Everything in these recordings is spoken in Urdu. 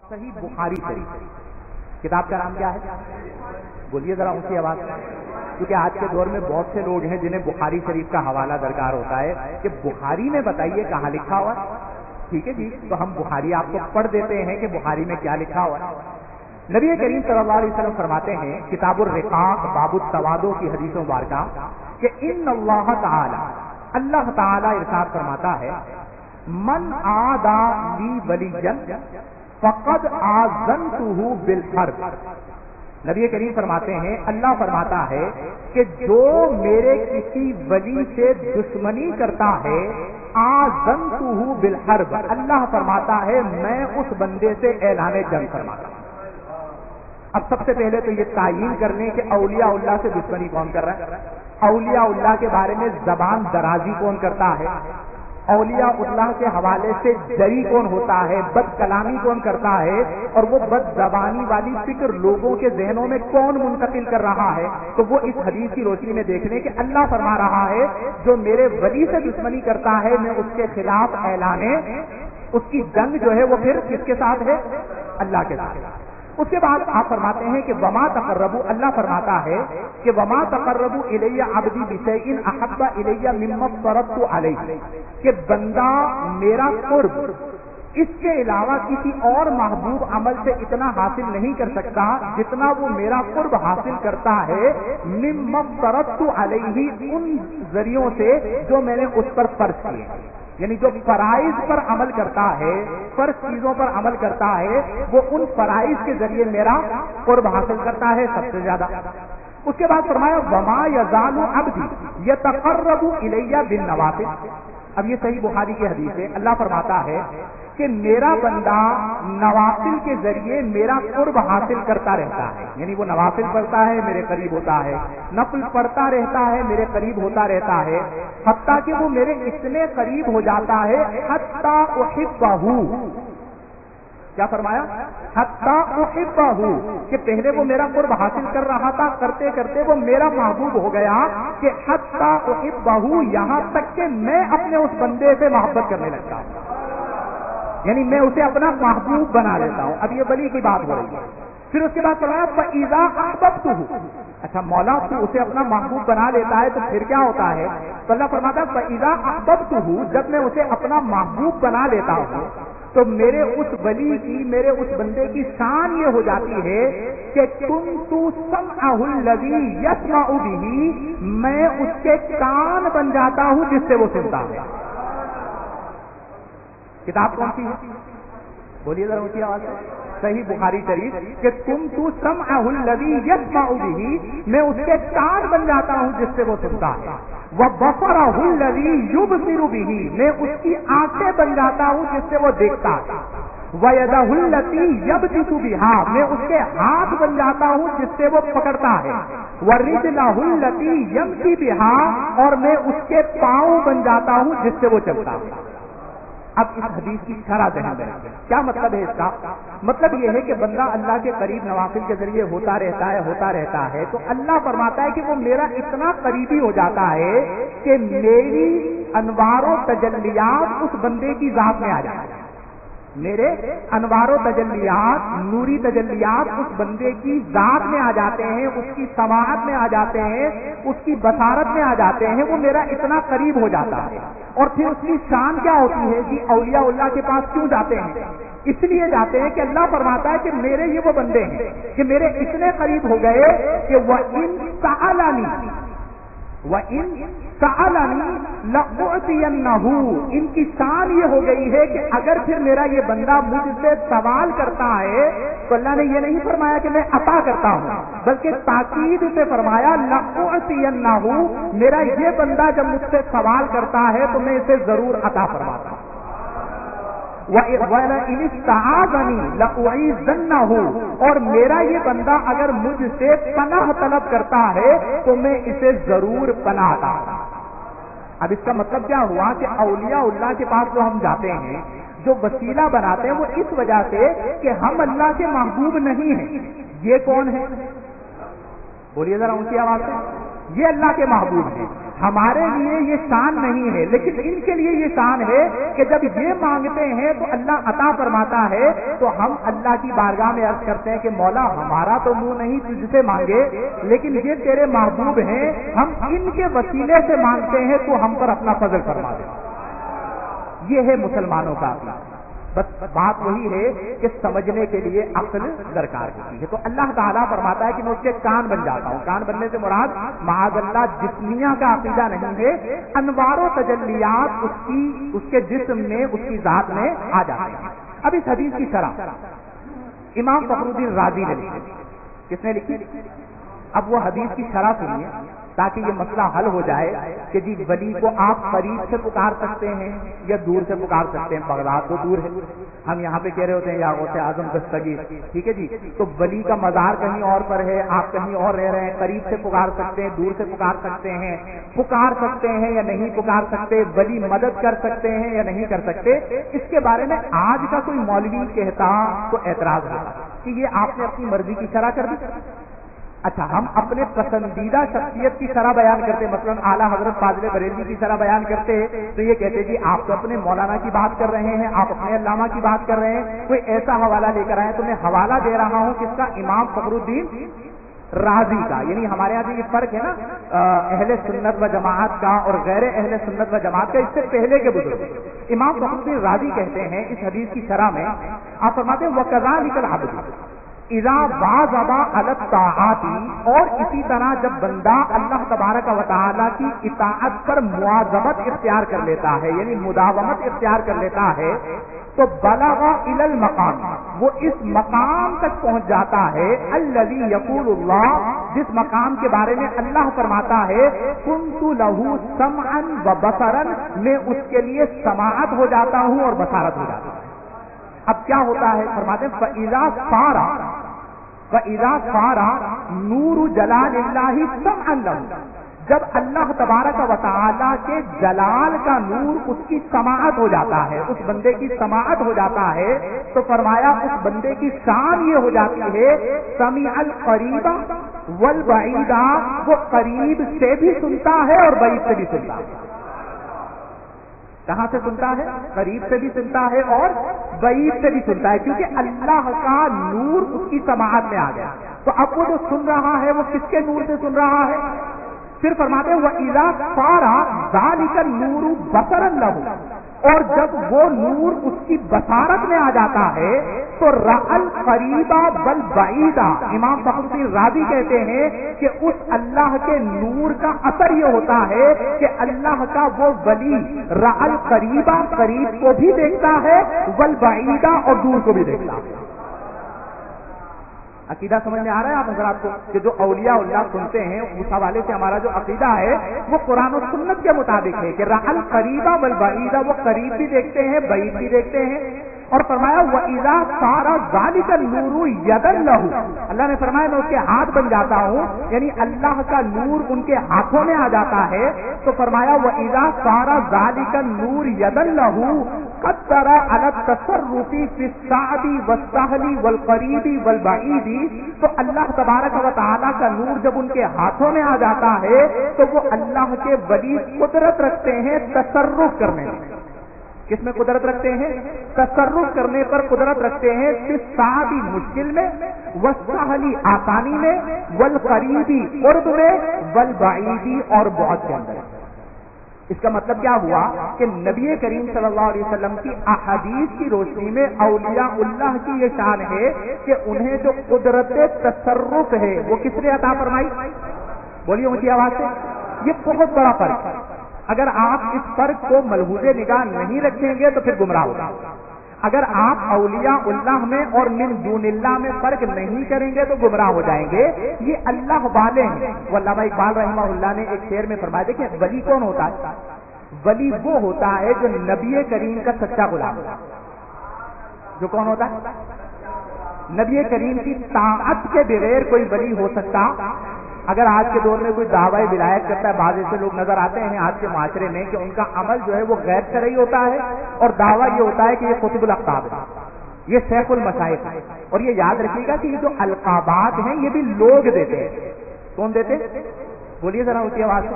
صحیح بخاری شریف کتاب کا نام کیا ہے؟ بولیے ذرا اونچی آواز میں، کیونکہ آج کے دور میں بہت سے لوگ ہیں جنہیں بخاری شریف کا حوالہ درکار ہوتا ہے کہ بخاری میں بتائیے کہاں لکھا ہوا ہے۔ ٹھیک ہے جی، تو ہم بخاری آپ کو پڑھ دیتے ہیں کہ بخاری میں کیا لکھا ہوا ہے۔ نبی کریم صلی اللہ علیہ وسلم فرماتے ہیں کتاب الرقاق باب التواضع کی حدیث مبارکہ کہ ان اللہ تعالی ارشاد فرماتا ہے من عادى لی ولیا فقد آذنتہ بالحرب۔ نبی کریم فرماتے ہیں اللہ فرماتا ہے کہ جو میرے کسی ولی سے دشمنی کرتا ہے آذنتہ بالحرب، اللہ فرماتا ہے میں اس بندے سے اعلان جنگ فرماتا ہوں۔ اب سب سے پہلے تو یہ تعین کر لیں کہ اولیاء اللہ سے دشمنی کون کر رہا ہے، اولیاء اللہ کے بارے میں زبان درازی کون کرتا ہے، اولیاء اللہ کے حوالے سے جری کون ہوتا ہے، بد کلامی کون کرتا ہے، اور وہ بد زبانی والی فکر لوگوں کے ذہنوں میں کون منتقل کر رہا ہے، تو وہ اس حدیث کی روشنی میں دیکھ لیں کہ اللہ فرما رہا ہے جو میرے ولی سے دشمنی کرتا ہے میں اس کے خلاف اعلان، اس کی جنگ جو ہے وہ پھر کس کے ساتھ ہے، اللہ کے ساتھ۔ اس کے بعد آپ فرماتے ہیں کہ وما تقربوا، اللہ فرماتا ہے کہ وما تقربوا الی عبدی بشیء احب الی مما افترضت علیہ، کہ بندہ میرا قرب اس کے علاوہ کسی اور محبوب عمل سے اتنا حاصل نہیں کر سکتا جتنا وہ میرا قرب حاصل کرتا ہے مما افترضت علیہ، ان ذریعوں سے جو میں نے اس پر فرض کیے، یعنی جو فرائض پر عمل کرتا ہے، فرض چیزوں پر عمل کرتا ہے، وہ ان فرائض کے ذریعے میرا قرب حاصل کرتا ہے سب سے زیادہ۔ اس کے بعد فرمایا وما یزال عبدی یتقرب الی بالنوافل۔ اب یہ صحیح بخاری کی حدیث ہے، اللہ فرماتا ہے کہ میرا بندہ نوافل کے ذریعے میرا قرب حاصل کرتا رہتا ہے، یعنی وہ نوافل پڑھتا ہے میرے قریب ہوتا ہے، نفل پڑھتا رہتا ہے میرے قریب ہوتا رہتا ہے، حتیٰ کہ وہ میرے اتنے قریب ہو جاتا ہے حتیٰ احبہ، کیا فرمایا، حتیٰ احبہ، کہ پہلے وہ میرا قرب حاصل کر رہا تھا، کرتے کرتے وہ میرا محبوب ہو گیا کہ حتیٰ احبہ، یہاں تک کہ میں اپنے اس بندے سے محبت کرنے لگتا ہوں، یعنی میں اسے اپنا محبوب بنا لیتا ہوں۔ اب یہ ولی کی بات ہو رہی ہے۔ پھر اس کے بعد فرمایا فَإِذَا أَحْبَبْتُهُ، اچھا مولا تو اسے اپنا محبوب بنا لیتا ہے تو پھر کیا ہوتا ہے، تو اللہ فرماتا ہے فَإِذَا أَحْبَبْتُهُ، جب میں اسے اپنا محبوب بنا لیتا ہوں تو میرے اس ولی کی، میرے اس بندے کی شان یہ ہو جاتی ہے کہ كُنتُ سَمْعَهُ الَّذِي يَسْمَعُ بِهِ، میں اس کے کان بن جاتا ہوں جس سے وہ سنتا ہے۔ کتاب کون سی ہے؟ بولیے ذرا اونچی آواز سے۔ صحیح بخاری شریف کہ كنتُ سمعه الذي يسمع به، میں اس کے کان بن جاتا ہوں جس سے وہ سنتا ہے، وبصره الذي يبصر به، میں اس کی آنکھیں بن جاتا ہوں جس سے وہ دیکھتا ہے، ويده التي يبطش بها، میں اس کے ہاتھ بن جاتا ہوں جس سے وہ پکڑتا ہے، ورجله التي يمشي بها، اور میں اس کے پاؤں بن جاتا ہوں جس سے وہ چلتا ہے۔ اب اس حدیث کی شرح ذہن میں رکھیں، کیا مطلب ہے اس کا؟ مطلب یہ ہے کہ بندہ اللہ کے قریب نوافل کے ذریعے ہوتا رہتا ہے تو اللہ فرماتا ہے کہ وہ میرا اتنا قریبی ہو جاتا ہے کہ میری انوار و تجلیات اس بندے کی ذات میں آ جاتی ہے، میرے انوار و تجلیات، نوری تجلیات اس بندے کی ذات میں آ جاتے ہیں، اس کی سماعت میں آ جاتے ہیں، اس کی بصارت میں آ جاتے ہیں، وہ میرا اتنا قریب ہو جاتا ہے۔ اور پھر اس کی شان کیا ہوتی ہے کہ اولیاء اللہ کے پاس کیوں جاتے ہیں؟ اس لیے جاتے ہیں کہ اللہ فرماتا ہے کہ میرے یہ وہ بندے ہیں کہ میرے اتنے قریب ہو گئے کہ وَإِن سَأَلَنِي لَأُعْطِيَنَّهُ، ان کی شان یہ ہو گئی ہے کہ اگر پھر میرا یہ بندہ مجھ سے سوال کرتا ہے تو اللہ نے یہ نہیں فرمایا کہ میں عطا کرتا ہوں، بلکہ تاکید سے فرمایا لَأُعْطِيَنَّهُ، میرا یہ بندہ جب مجھ سے سوال کرتا ہے تو میں اسے ضرور عطا فرماتا ہوں۔ وَإِنِ اسْتَعَاذَنِي لَأُعِيذَنَّهُ، اور میرا یہ بندہ اگر مجھ سے پناہ طلب کرتا ہے تو میں اسے ضرور پناہ عطا۔ اب اس کا مطلب کیا ہوا کہ اولیاء اللہ کے پاس جو ہم جاتے ہیں، جو وسیلہ بناتے ہیں، وہ اس وجہ سے کہ ہم اللہ کے محبوب نہیں ہیں۔ یہ کون ہے؟ بولیے ذرا اونچی آواز سے۔ یہ اللہ کے محبوب ہیں. ہمارے لیے یہ شان نہیں ہے، لیکن ان کے لیے یہ شان ہے کہ جب یہ مانگتے ہیں تو اللہ عطا فرماتا ہے. تو ہم اللہ کی بارگاہ میں عرض کرتے ہیں کہ مولا ہمارا تو منہ نہیں تجھ سے مانگے، لیکن یہ تیرے محبوب ہیں، ہم ان کے وسیلے سے مانگتے ہیں تو ہم پر اپنا فضل فرما دے. یہ ہے مسلمانوں کا عقیدہ. بس بات وہی ہے کہ سمجھنے کے لیے عقل درکار ہوتی ہے. تو اللہ تعالیٰ فرماتا ہے کہ میں اس کے کان بن جاتا ہوں. کان بننے سے مراد معاذ اللہ جسمیہ کا عقیدہ نہیں ہے، انوار و تجلیات اس کے جسم میں، اس کی ذات میں آ جاتے ہیں. اب اس حدیث کی شرح امام فخر الدین رازی نے لکھی. کس نے لکھی؟ اب وہ حدیث کی شرح سنیے تاکہ یہ مسئلہ حل ہو جائے کہ جی ولی کو آپ قریب سے پکار سکتے ہیں یا دور سے پکار سکتے ہیں. بغداد تو دور ہے، ہم یہاں پہ کہہ رہے ہوتے ہیں یا غوث اعظم دستگیر، ٹھیک ہے جی. تو ولی کا مزار کہیں اور پر ہے، آپ کہیں اور رہ رہے ہیں، قریب سے پکار سکتے ہیں، دور سے پکار سکتے ہیں یا نہیں پکار سکتے، ولی مدد کر سکتے ہیں یا نہیں کر سکتے. اس کے بارے میں آج کا کوئی مولوی کہتا تو اعتراض ہوتا کہ یہ آپ نے اپنی مرضی کی شرح کر دی. اچھا، ہم اپنے پسندیدہ شخصیت کی شرح بیان کرتے، مثلا اعلیٰ حضرت فاضل بریلوی کی شرح بیان کرتے تو یہ کہتے جی آپ تو اپنے مولانا کی بات کر رہے ہیں، آپ اپنے علامہ کی بات کر رہے ہیں، کوئی ایسا حوالہ لے کر آئے. تو میں حوالہ دے رہا ہوں کس کا؟ امام فخر الدین رازی کا. یعنی ہمارے یہاں یہ فرق ہے نا اہل سنت و جماعت کا اور غیر اہل سنت و جماعت کا، اس سے پہلے کے بزرگ امام فخر الدین رازی کہتے ہیں اس حدیث کی شرح میں، آپ فرماتے ہیں وَكَذَلِكَ الْعَبْدُ اذا واظب علی الطاعات، اور اسی طرح جب بندہ اللہ تبارک و تعالی کی اطاعت پر مواظبت اختیار کر لیتا ہے، یعنی مداومت اختیار کر لیتا ہے، تو بلغ الی المقام، وہ اس مقام تک پہنچ جاتا ہے الذی یقول اللہ، جس مقام کے بارے میں اللہ فرماتا ہے کنت لہ سمعا و بصرا، میں اس کے لیے سماعت ہو جاتا ہوں اور بصارت ہو جاتا ہوں. اب کیا ہوتا ہے؟ فرماتے ہیں فَإِذَا صَارَ نُورُ جَلَالِ اللَّهِ سَمْعًا لَهُ، جب اللہ تبارک و تعالی کے جلال کا نور اس کی سماعت ہو جاتا ہے، اس بندے کی سماعت ہو جاتا ہے، تو فرمایا اس بندے کی شان یہ ہو جاتی ہے سمیع القریب والبعید، وہ قریب سے بھی سنتا ہے اور بعید سے بھی سنتا ہے. کہاں سے سنتا ہے؟ قریب سے بھی سنتا ہے اور بعید سے بھی سنتا ہے، کیونکہ اللہ کا نور اس کی سماعت میں آ گیا. تو اب وہ جو سن رہا ہے وہ کس کے نور سے سن رہا ہے؟ پھر فرماتے ہیں وَإِذَا صَارَ ذَلِكَ النُّورُ بَصَرًا لَهُ، اور جب وہ نور اس کی بصارت میں آ جاتا ہے تو رأى القریب والبعید، امام فخر الدین رازی کہتے ہیں کہ اس اللہ کے نور کا اثر یہ ہوتا ہے کہ اللہ کا وہ ولی رأى القریب، قریب کو بھی دیکھتا ہے، والبعید، اور دور کو بھی دیکھتا ہے. عقیدہ سمجھ میں آ رہا ہے آپ حضرات کو کہ جو اولیاء اللہ سنتے ہیں اس حوالے سے ہمارا جو عقیدہ ہے وہ قرآن و سنت کے مطابق ہے کہ رأى القریب والبعید، وہ قریب بھی دیکھتے ہیں، بعید بھی دیکھتے ہیں. اور فرمایا وَإِذَا صَارَ ذَلِكَ النُّورُ يَدًا لَهُ، اللہ نے فرمایا میں اس کے ہاتھ بن جاتا ہوں، یعنی اللہ کا نور ان کے ہاتھوں میں آ جاتا ہے. تو فرمایا وَإِذَا صَارَ ذَلِكَ النُّورُ يَدًا لَهُ قدر على التصرف في الصعب والسهل والقریب والبعید، تو اللہ تبارک و تعالی کا نور جب ان کے ہاتھوں میں آ جاتا ہے تو وہ اللہ کے ولی قدرت رکھتے ہیں تصرف کرنے میں. کس میں قدرت رکھتے ہیں؟ تصرف کرنے پر قدرت رکھتے ہیں. صعب مشکل میں، والسهل آسانی میں، والقریب قرب میں، والبعید اور بعد کے اندر. اس کا مطلب کیا ہوا کہ نبی کریم صلی اللہ علیہ وسلم کی احادیث کی روشنی میں اولیاء اللہ کی یہ شان ہے کہ انہیں جو قدرت تصرف ہے وہ کس نے عطا فرمائی؟ بولیے اونچی آواز سے. یہ بہت بڑا فرق ہے. اگر آپ اس فرق کو ملحوظ نگاہ نہیں رکھیں گے تو پھر گمراہ ہوگا. اگر آپ اولیاء اللہ میں اور من دون اللہ میں فرق نہیں کریں گے تو گمراہ ہو جائیں گے. یہ اللہ والے ہیں. وہ علامہ اقبال رحمہ اللہ نے ایک شعر میں فرمایا دیکھیں ولی کون ہوتا ہے؟ ولی وہ ہوتا ہے جو نبی کریم کا سچا غلام ہے. جو کون ہوتا ہے؟ نبی کریم کی طاعت کے بغیر کوئی ولی ہو سکتا؟ اگر آج کے دور میں کوئی دعوی ولایت کرتا ہے، بعض ایسے لوگ نظر آتے ہیں آج کے معاشرے میں کہ ان کا عمل جو ہے وہ غیر شرعی ہوتا ہے اور دعویٰ یہ ہوتا ہے کہ یہ قطب الاقطاب ہے، یہ شیخ المشائخ ہے. اور یہ یاد رکھیے گا کہ یہ جو القابات ہیں یہ بھی لوگ دیتے ہیں. کون دیتے؟ بولیے ذرا اونچی آواز سے.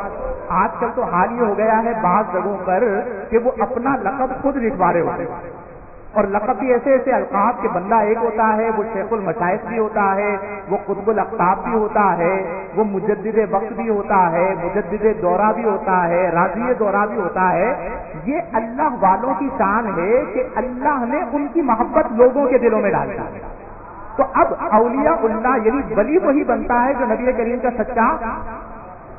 آج کل تو حال یہ ہو گیا ہے بعض جگہوں پر کہ وہ اپنا لقب خود لکھوا رہے ہوتے ہیں, اور لقب بھی ایسے ایسے القاب کہ بندہ ایک ہوتا ہے, وہ شیخ المشائخ بھی ہوتا ہے, وہ قطب الاقطاب بھی ہوتا ہے, وہ مجدد وقت بھی ہوتا ہے, مجدد دورہ بھی ہوتا ہے, راضی دورہ بھی ہوتا ہے. یہ اللہ والوں کی شان ہے کہ اللہ نے ان کی محبت لوگوں کے دلوں میں ڈال دی. تو اب اولیاء اللہ یعنی ولی وہی بنتا ہے جو نبی کریم کا سچا.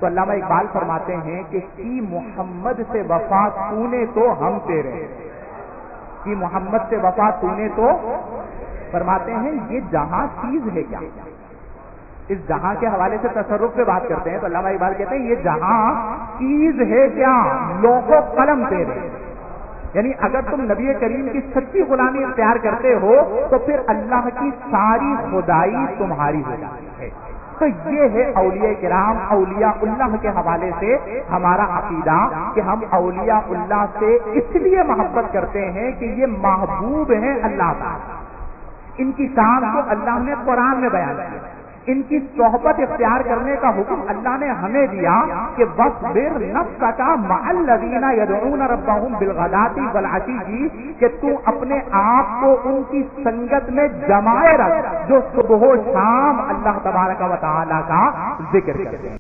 تو علامہ اقبال فرماتے ہیں کہ کی محمد سے وفا تو نے تو ہم تیرے, کی محمد سے وفا تو نے تو. فرماتے ہیں یہ جہاں چیز ہے کیا, اس جہاں کے حوالے سے تصرف پہ بات کرتے ہیں. تو علامہ اقبال کہتے ہیں یہ جہاں چیز ہے کیا, لوح و قلم تیرے. یعنی اگر تم نبی کریم کی سچی غلامی اختیار کرتے ہو تو پھر اللہ کی ساری خدائی تمہاری ہو جاتی ہے. تو یہ ہے اولیاء کرام, اولیاء اللہ کے حوالے سے ہمارا عقیدہ کہ ہم اولیاء اللہ سے اس لیے محبت کرتے ہیں کہ یہ محبوب ہیں اللہ تعالی. ان کی شان کو اللہ نے قرآن میں بیان کیا, ان کی صحبت اختیار کرنے کا حکم اللہ نے ہمیں دیا کہ وَاصْبِرْ نَفْسَكَ مَعَ الَّذِينَ يَدْعُونَ رَبَّهُمْ بِالْغَدَاةِ وَالْعَشِيِّ, کہ تو اپنے آپ کو ان کی سنگت میں جمائے رکھ جو صبح و شام اللہ تبارک و تعالی کا ذکر کرتے ہیں.